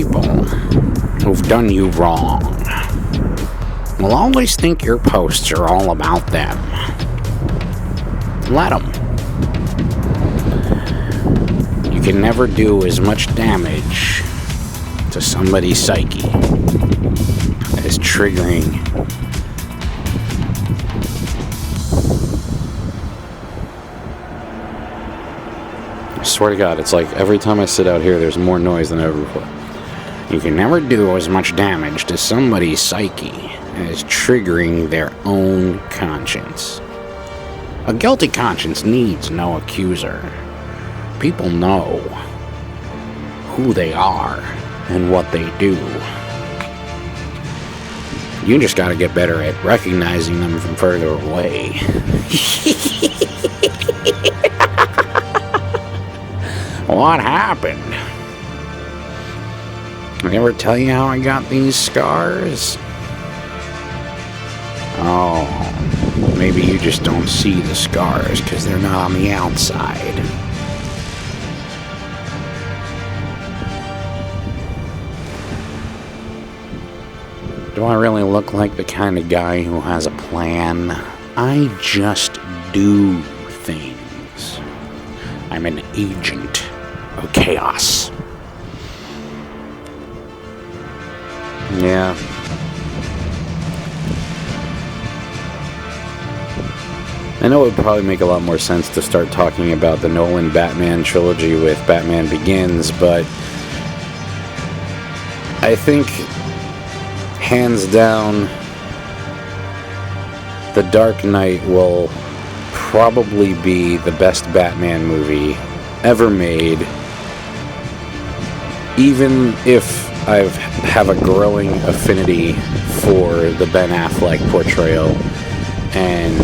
people who've done you wrong will always think your posts are all about them. Let them. You can never do as much damage to somebody's psyche as triggering I swear to God, it's like every time I sit out here, there's more noise than ever before. You can never do as much damage to somebody's psyche as triggering their own conscience. A guilty conscience needs no accuser. People know who they are and what they do. You just gotta get better at recognizing them from further away. What happened? I ever tell you how I got these scars? Oh, maybe you just don't see the scars because they're not on the outside. Do I really look like the kind of guy who has a plan? I just do things. I'm an agent of chaos. Yeah. I know it would probably make a lot more sense to start talking about the Nolan Batman trilogy with Batman Begins, but I think, hands down, The Dark Knight will probably be the best Batman movie ever made, even if I have a growing affinity for the Ben Affleck portrayal, and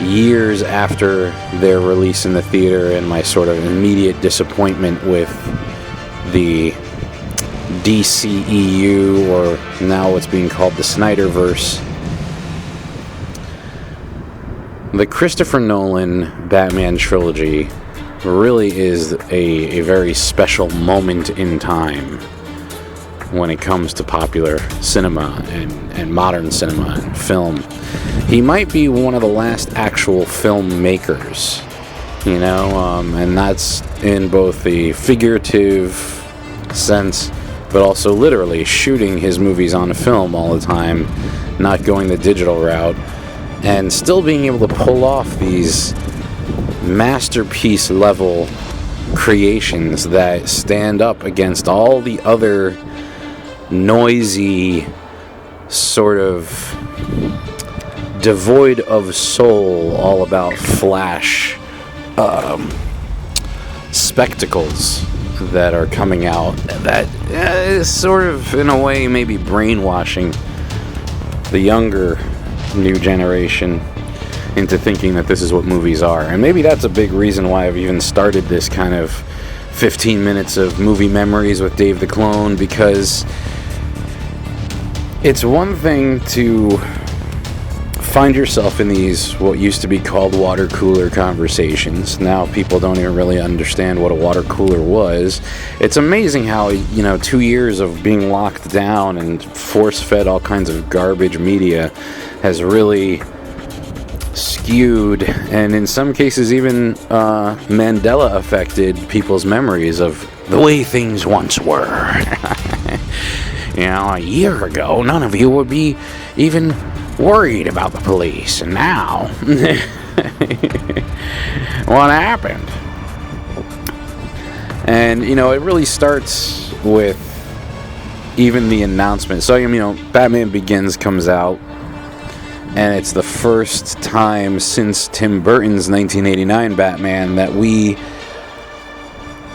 years after their release in the theater and my sort of immediate disappointment with the DCEU, or now what's being called the Snyderverse, the Christopher Nolan Batman trilogy really is a very special moment in time when it comes to popular cinema and modern cinema and film. He might be one of the last actual filmmakers, you know, and that's in both the figurative sense, but also literally shooting his movies on film all the time, not going the digital route, and still being able to pull off these masterpiece level creations that stand up against all the other noisy, sort of devoid of soul, all about flash spectacles that are coming out that is sort of, in a way, maybe brainwashing the younger new generation into thinking that this is what movies are. And maybe that's a big reason why I've even started this kind of 15 minutes of movie memories with Dave the Clone, because it's one thing to find yourself in these, what used to be called water cooler conversations. Now people don't even really understand what a water cooler was. It's amazing how, 2 years of being locked down and force-fed all kinds of garbage media has really skewed, and in some cases even Mandela affected people's memories of the way things once were. A year ago, none of you would be even worried about the police, and now what happened? And it really starts with even the announcement. So Batman Begins comes out, and it's the first time since Tim Burton's 1989 Batman that we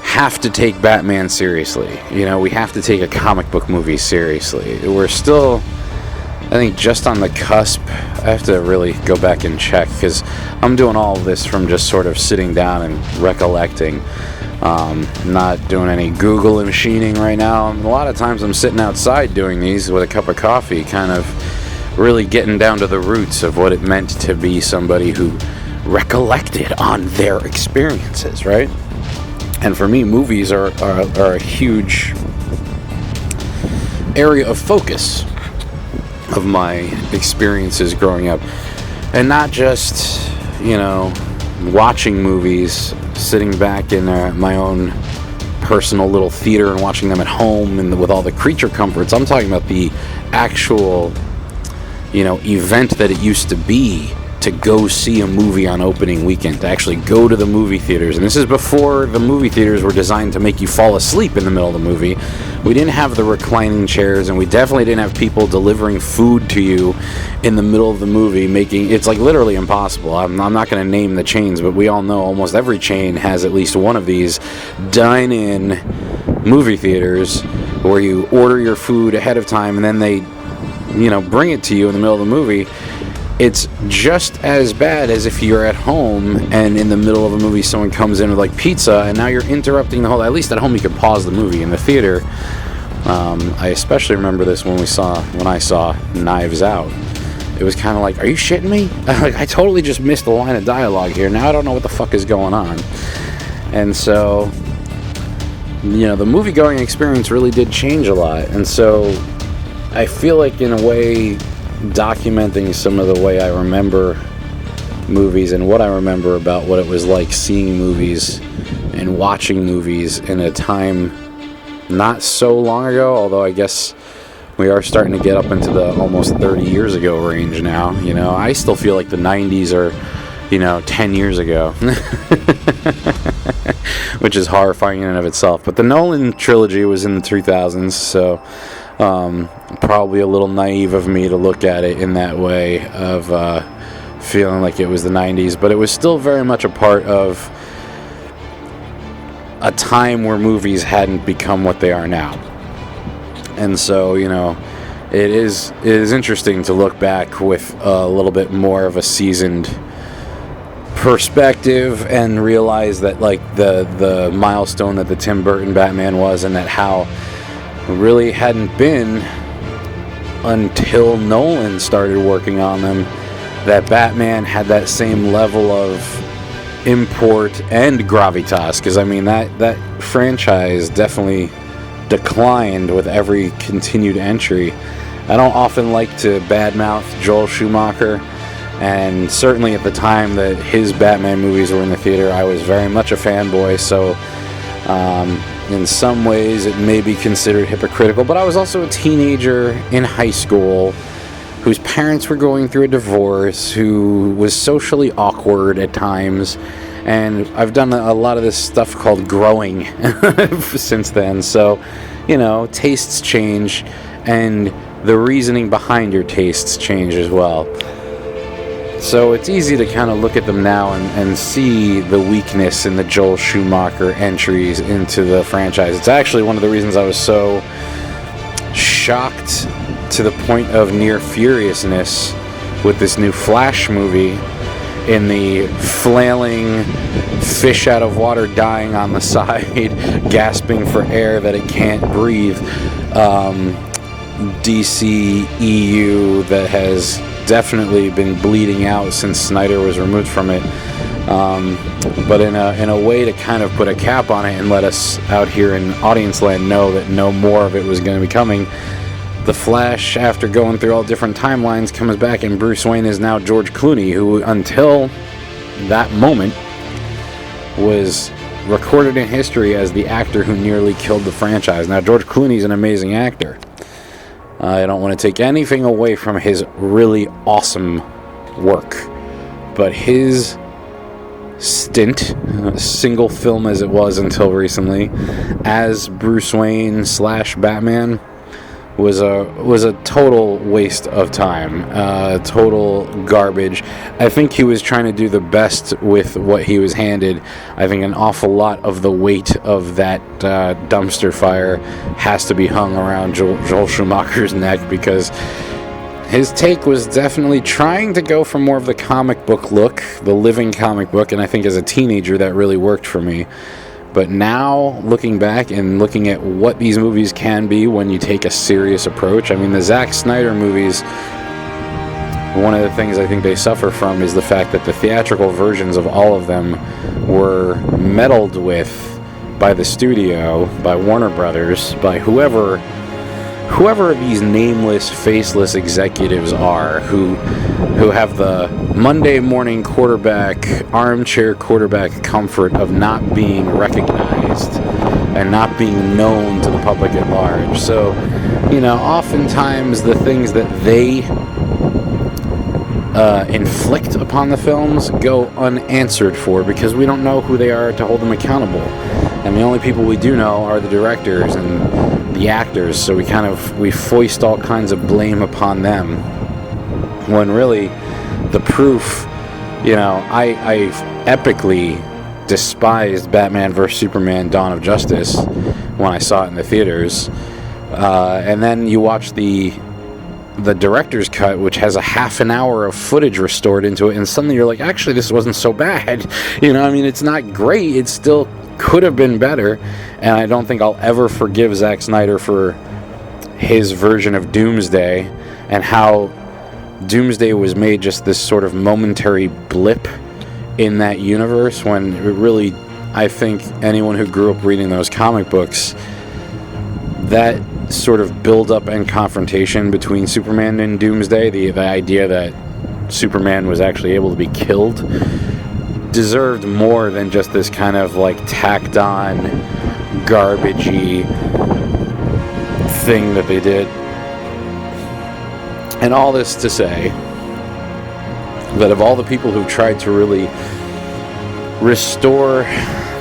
have to take Batman seriously. We have to take a comic book movie seriously. We're still, I think, just on the cusp. I have to really go back and check, because I'm doing all of this from just sort of sitting down and recollecting. Not doing any Google and machining right now. A lot of times I'm sitting outside doing these with a cup of coffee, kind of really getting down to the roots of what it meant to be somebody who recollected on their experiences, right? And for me, movies are a huge area of focus of my experiences growing up. And not just, watching movies, sitting back in my own personal little theater and watching them at home and with all the creature comforts. I'm talking about the actual, event that it used to be to go see a movie on opening weekend, to actually go to the movie theaters. And this is before the movie theaters were designed to make you fall asleep in the middle of the movie. We didn't have the reclining chairs, and we definitely didn't have people delivering food to you in the middle of the movie, making it's like literally impossible. I'm not going to name the chains, but we all know almost every chain has at least one of these dine-in movie theaters where you order your food ahead of time and then they bring it to you in the middle of the movie. It's just as bad as if you're at home and in the middle of a movie someone comes in with like pizza and now you're interrupting the whole. At least at home you could pause the movie. In the theater, I especially remember this when I saw Knives Out. It was kind of like, are you shitting me? I totally just missed a line of dialogue here. Now I don't know what the fuck is going on. And so, the movie-going experience really did change a lot. And so I feel like in a way, documenting some of the way I remember movies and what I remember about what it was like seeing movies and watching movies in a time not so long ago, although I guess we are starting to get up into the almost 30 years ago range now. I still feel like the 90s are 10 years ago, which is horrifying in and of itself. But the Nolan Trilogy was in the 2000s, so probably a little naive of me to look at it in that way of feeling like it was the 90s, but it was still very much a part of a time where movies hadn't become what they are now. And so, it is interesting to look back with a little bit more of a seasoned perspective and realize that like the milestone that the Tim Burton Batman was, and that how really hadn't been until Nolan started working on them that Batman had that same level of import and gravitas, because that franchise definitely declined with every continued entry. I don't often like to badmouth Joel Schumacher, and certainly at the time that his Batman movies were in the theater, I was very much a fanboy, so in some ways it may be considered hypocritical, but I was also a teenager in high school whose parents were going through a divorce, who was socially awkward at times, and I've done a lot of this stuff called growing since then. So, tastes change, and the reasoning behind your tastes change as well. So it's easy to kind of look at them now and see the weakness in the Joel Schumacher entries into the franchise. It's actually one of the reasons I was so shocked to the point of near furiousness with this new Flash movie, in the flailing fish out of water dying on the side, gasping for air that it can't breathe. DC EU that has definitely been bleeding out since Snyder was removed from it, but in a way to kind of put a cap on it and let us out here in audience land know that no more of it was going to be coming. The Flash, after going through all different timelines, comes back, and Bruce Wayne is now George Clooney, who until that moment was recorded in history as the actor who nearly killed the franchise. Now, George Clooney's an amazing actor. I don't want to take anything away from his really awesome work, but his stint, single film as it was until recently, as Bruce Wayne / Batman, was a total waste of time, total garbage. I think he was trying to do the best with what he was handed. I think an awful lot of the weight of that dumpster fire has to be hung around Joel Schumacher's neck, because his take was definitely trying to go for more of the comic book look, the living comic book, and I think as a teenager that really worked for me. But now, looking back and looking at what these movies can be when you take a serious approach, the Zack Snyder movies, one of the things I think they suffer from is the fact that the theatrical versions of all of them were meddled with by the studio, by Warner Brothers, by whoever whoever these nameless, faceless executives are who have the Monday morning armchair quarterback comfort of not being recognized and not being known to the public at large. So, oftentimes the things that they inflict upon the films go unanswered for because we don't know who they are to hold them accountable. And the only people we do know are the directors and the actors, so we foist all kinds of blame upon them. When really, the proof, I epically despised Batman vs. Superman Dawn of Justice when I saw it in the theaters. And then you watch the director's cut, which has a half an hour of footage restored into it, and suddenly you're like, actually, this wasn't so bad. It's not great. It still could have been better, and I don't think I'll ever forgive Zack Snyder for his version of Doomsday and how Doomsday was made just this sort of momentary blip in that universe, when it really, I think anyone who grew up reading those comic books, that sort of build-up and confrontation between Superman and Doomsday, the idea that Superman was actually able to be killed, deserved more than just this kind of tacked on, garbagey thing that they did. And all this to say that of all the people who've tried to really restore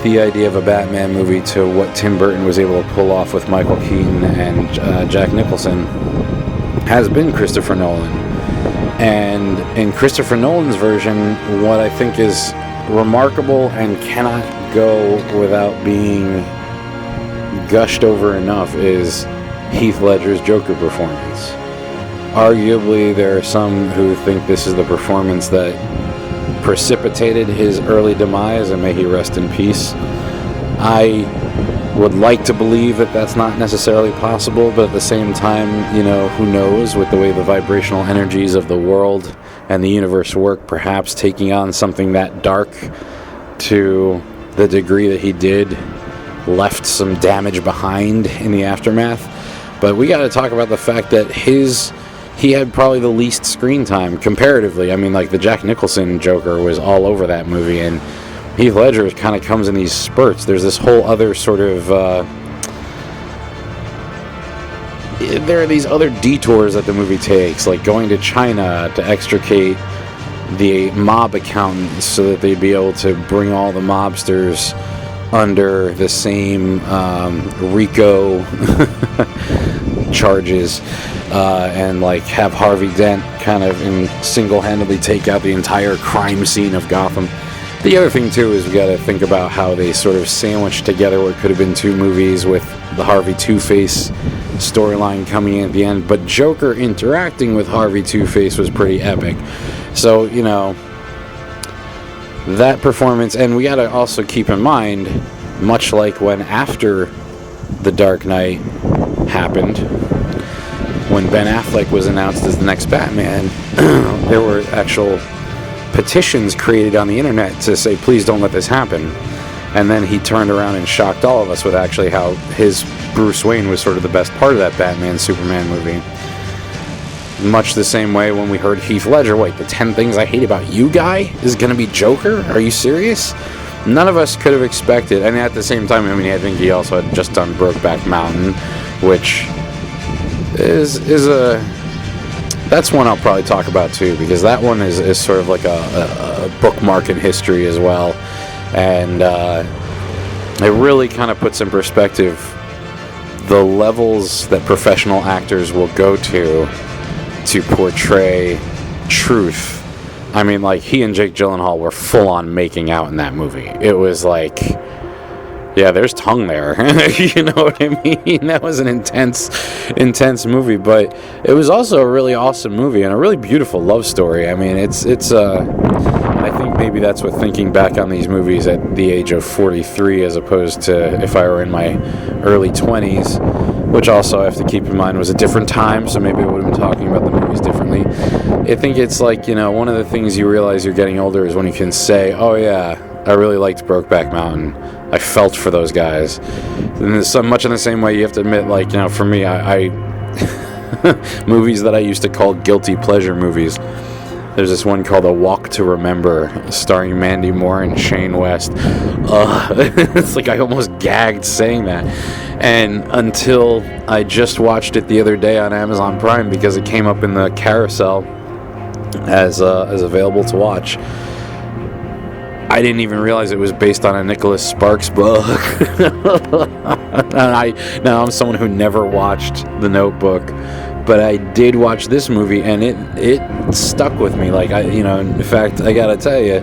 the idea of a Batman movie to what Tim Burton was able to pull off with Michael Keaton and Jack Nicholson, has been Christopher Nolan. And in Christopher Nolan's version, what I think is remarkable and cannot go without being gushed over enough is Heath Ledger's Joker performance. Arguably, there are some who think this is the performance that precipitated his early demise, and may he rest in peace. I would like to believe that that's not necessarily possible, but at the same time, who knows, with the way the vibrational energies of the world and the universe work, perhaps taking on something that dark to the degree that he did left some damage behind in the aftermath. But we got to talk about the fact that he had probably the least screen time comparatively. I mean, the Jack Nicholson Joker was all over that movie, and Heath Ledger kind of comes in these spurts. There's this whole other sort of there are these other detours that the movie takes, like going to China to extricate the mob accountants so that they'd be able to bring all the mobsters under the same RICO charges, and have Harvey Dent kind of single-handedly take out the entire crime scene of Gotham. The other thing too is we got to think about how they sort of sandwiched together what could have been two movies, with the Harvey Two-Face storyline coming in at the end, but Joker interacting with Harvey Two-Face was pretty epic. So that performance, and we got to also keep in mind, much like when after The Dark Knight happened, when Ben Affleck was announced as the next Batman, there were actual petitions created on the internet to say, please don't let this happen. And then he turned around and shocked all of us with actually how his Bruce Wayne was sort of the best part of that Batman-Superman movie. Much the same way when we heard Heath Ledger, wait, the 10 things I hate about you guy is going to be Joker? Are you serious? None of us could have expected, and at the same time, I think he also had just done Brokeback Mountain, which is that's one I'll probably talk about too, because that one is sort of like a bookmark in history as well, and it really kind of puts in perspective the levels that professional actors will go to portray truth. I mean, he and Jake Gyllenhaal were full-on making out in that movie. It was yeah, there's tongue there. You know what I mean? That was an intense movie, but it was also a really awesome movie and a really beautiful love story. I mean, it's I think maybe that's what thinking back on these movies at the age of 43 as opposed to if I were in my early 20s, which also I have to keep in mind was a different time, so maybe I would have been talking about the movies differently. I think it's one of the things you realize you're getting older is when you can say, oh yeah, I really liked Brokeback Mountain. I felt for those guys. And so much in the same way you have to admit, for me, I movies that I used to call guilty pleasure movies. There's this one called A Walk to Remember, starring Mandy Moore and Shane West. It's like I almost gagged saying that. And until I just watched it the other day on Amazon Prime because it came up in the carousel as available to watch, I didn't even realize it was based on a Nicholas Sparks book. Now I'm someone who never watched The Notebook, but I did watch this movie, and it stuck with me. Like, in fact, I gotta tell you,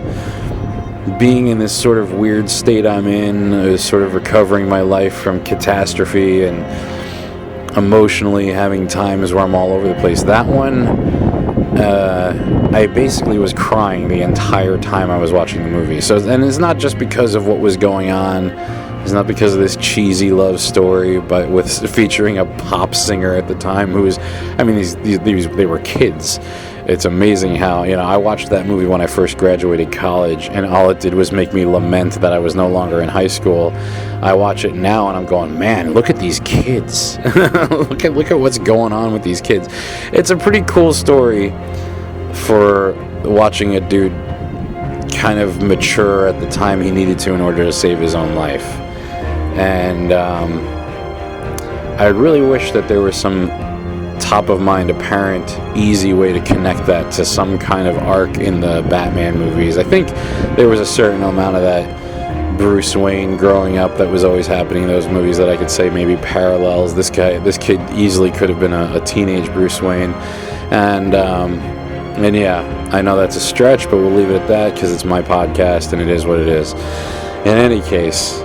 being in this sort of weird state I'm in, sort of recovering my life from catastrophe and emotionally having times where I'm all over the place. That one, I basically was crying the entire time I was watching the movie. And it's not just because of what was going on. It's not because of this cheesy love story, but featuring a pop singer at the time who was, they were kids. It's amazing how, I watched that movie when I first graduated college, and all it did was make me lament that I was no longer in high school. I watch it now and I'm going, man, look at these kids. look at what's going on with these kids. It's a pretty cool story for watching a dude kind of mature at the time he needed to in order to save his own life. And I really wish that there was some top-of-mind, apparent, easy way to connect that to some kind of arc in the Batman movies. I think there was a certain amount of that Bruce Wayne growing up that was always happening in those movies that I could say maybe parallels. This kid easily could have been a teenage Bruce Wayne. And yeah, I know that's a stretch, but we'll leave it at that because it's my podcast and it is what it is. In any case,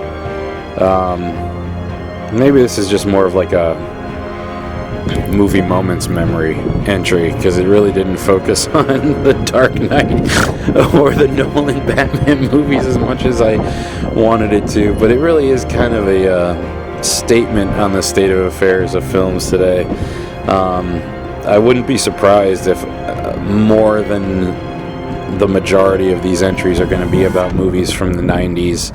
maybe this is just more of like a movie moments memory entry, because it really didn't focus on the Dark Knight or the Nolan Batman movies as much as I wanted it to, but it really is kind of a statement on the state of affairs of films today. I wouldn't be surprised if more than the majority of these entries are going to be about movies from the 90s,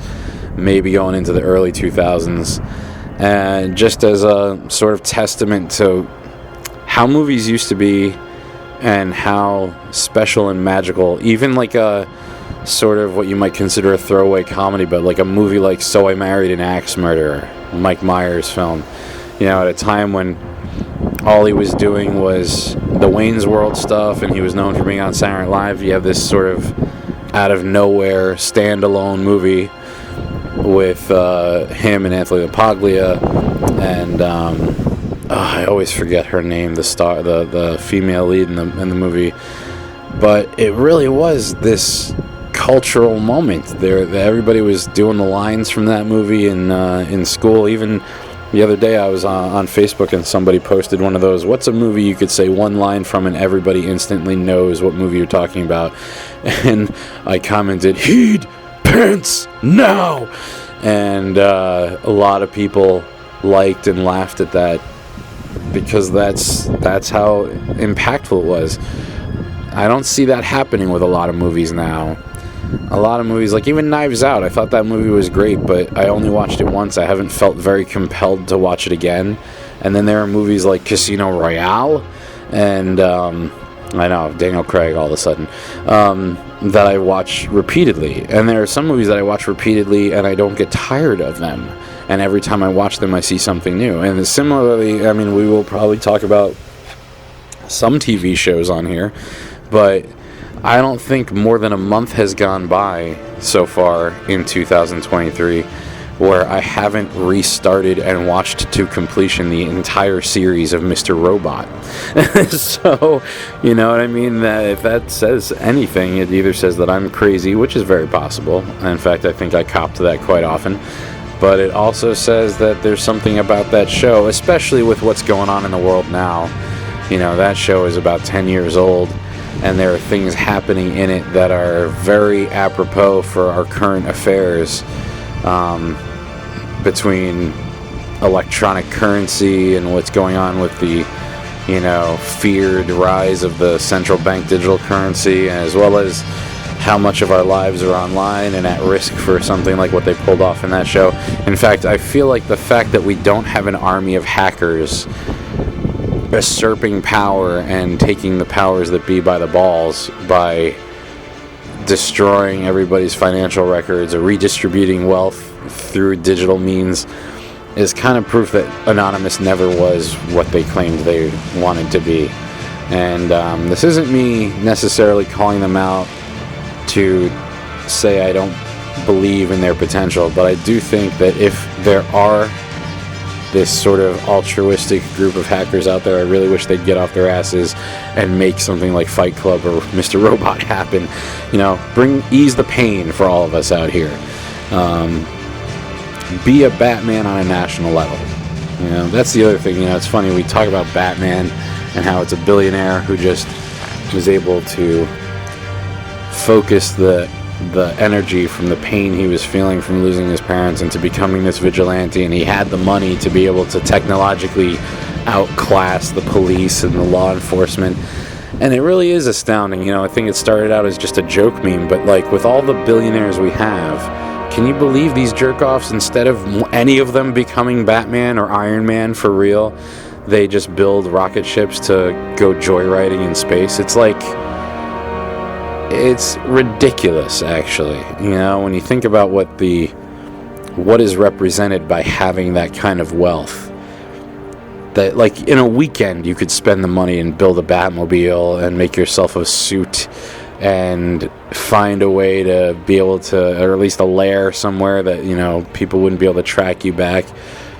maybe going into the early 2000s. And just as a sort of testament to how movies used to be and how special and magical, even like a sort of what you might consider a throwaway comedy, but like a movie like So I Married an Axe Murderer, Mike Myers film, at a time when all he was doing was the Wayne's World stuff and he was known for being on Saturday Night Live. You have this sort of out of nowhere standalone movie with him and Anthony LaPaglia and I always forget her name, the star, the female lead in the movie, but it really was this cultural moment there. Everybody was doing the lines from that movie in school. Even the other day I was on Facebook and somebody posted one of those, what's a movie you could say one line from and everybody instantly knows what movie you're talking about, and I commented, "Heed pants now," and a lot of people liked and laughed at that because that's how impactful it was. I don't see that happening with a lot of movies now. A lot of movies, like even Knives Out, I thought that movie was great, but I only watched it once. I haven't felt very compelled to watch it again. And then there are movies like Casino Royale and I know, Daniel Craig all of a sudden, that I watch repeatedly. And there are some movies that I watch repeatedly and I don't get tired of them. And every time I watch them, I see something new. And similarly, we will probably talk about some TV shows on here, but I don't think more than a month has gone by so far in 2023 where I haven't restarted and watched to completion the entire series of Mr. Robot. So, you know what I mean? If that says anything, it either says that I'm crazy, which is very possible. In fact, I think I cop to that quite often. But it also says that there's something about that show, especially with what's going on in the world now. That show is about 10 years old, and there are things happening in it that are very apropos for our current affairs, between electronic currency and what's going on with the, feared rise of the central bank digital currency, as well as how much of our lives are online and at risk for something like what they pulled off in that show. In fact, I feel like the fact that we don't have an army of hackers usurping power and taking the powers that be by the balls by destroying everybody's financial records or redistributing wealth through digital means is kind of proof that Anonymous never was what they claimed they wanted to be. And this isn't me necessarily calling them out to say I don't believe in their potential, but I do think that if there are this sort of altruistic group of hackers out there, I really wish they'd get off their asses and make something like Fight Club or Mr. Robot happen. You know, ease the pain for all of us out here. Be a Batman on a national level. You know, that's the other thing. You know, it's funny, we talk about Batman and how it's a billionaire who just was able to focus the energy from the pain he was feeling from losing his parents into becoming this vigilante, and he had the money to be able to technologically outclass the police and the law enforcement. And it really is astounding. You know, I think it started out as just a joke meme, but like with all the billionaires we have, can you believe these jerk-offs, instead of any of them becoming Batman or Iron Man for real, they just build rocket ships to go joyriding in space? It's like, it's ridiculous, actually. You know, when you think about what is represented by having that kind of wealth, that like in a weekend you could spend the money and build a Batmobile and make yourself a suit and find a way to be able to, or at least a lair somewhere that, you know, people wouldn't be able to track you back.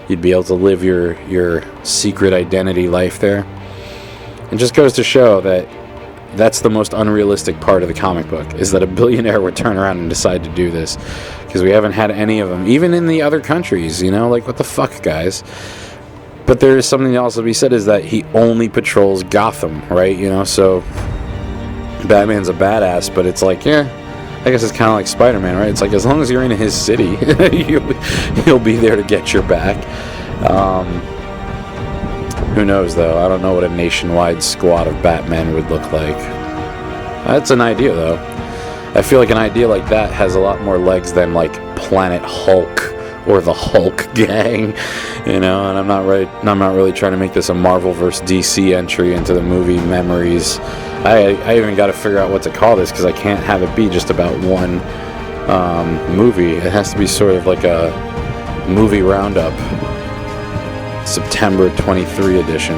You'd be able to live your secret identity life there. It just goes to show that that's the most unrealistic part of the comic book, is that a billionaire would turn around and decide to do this, because we haven't had any of them, even in the other countries. You know, like, what the fuck, guys? But there is something else to be said, is that he only patrols Gotham, right? You know, so Batman's a badass, but it's like, yeah, I guess it's kind of like Spider-Man, right? It's like, as long as you're in his city, he'll be there to get your back. Who knows, though? I don't know what a nationwide squad of Batmen would look like. That's an idea, though. I feel like an idea like that has a lot more legs than, like, Planet Hulk or the Hulk gang, you know. And I'm not really trying to make this a Marvel vs. DC entry into the movie memories. I even got to figure out what to call this, because I can't have it be just about one movie. It has to be sort of like a movie roundup. September 23 edition,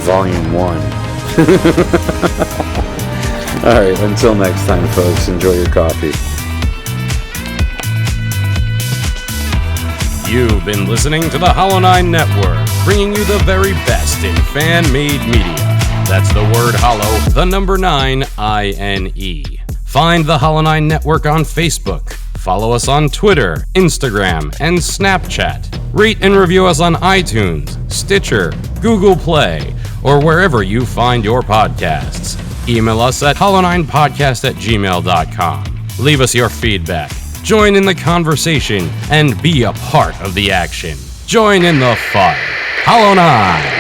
Volume 1. Alright, until next time, folks, enjoy your coffee. You've been listening to the Hollow9ine Network, bringing you the very best in fan-made media. That's the word hollow, the number 9, I-N-E. Find the Hollow9ine Network on Facebook. Follow us on Twitter, Instagram, and Snapchat. Rate and review us on iTunes, Stitcher, Google Play, or wherever you find your podcasts. Email us at hollow9podcast@gmail.com. Leave us your feedback. Join in the conversation and be a part of the action. Join in the fun. Hollow9ine.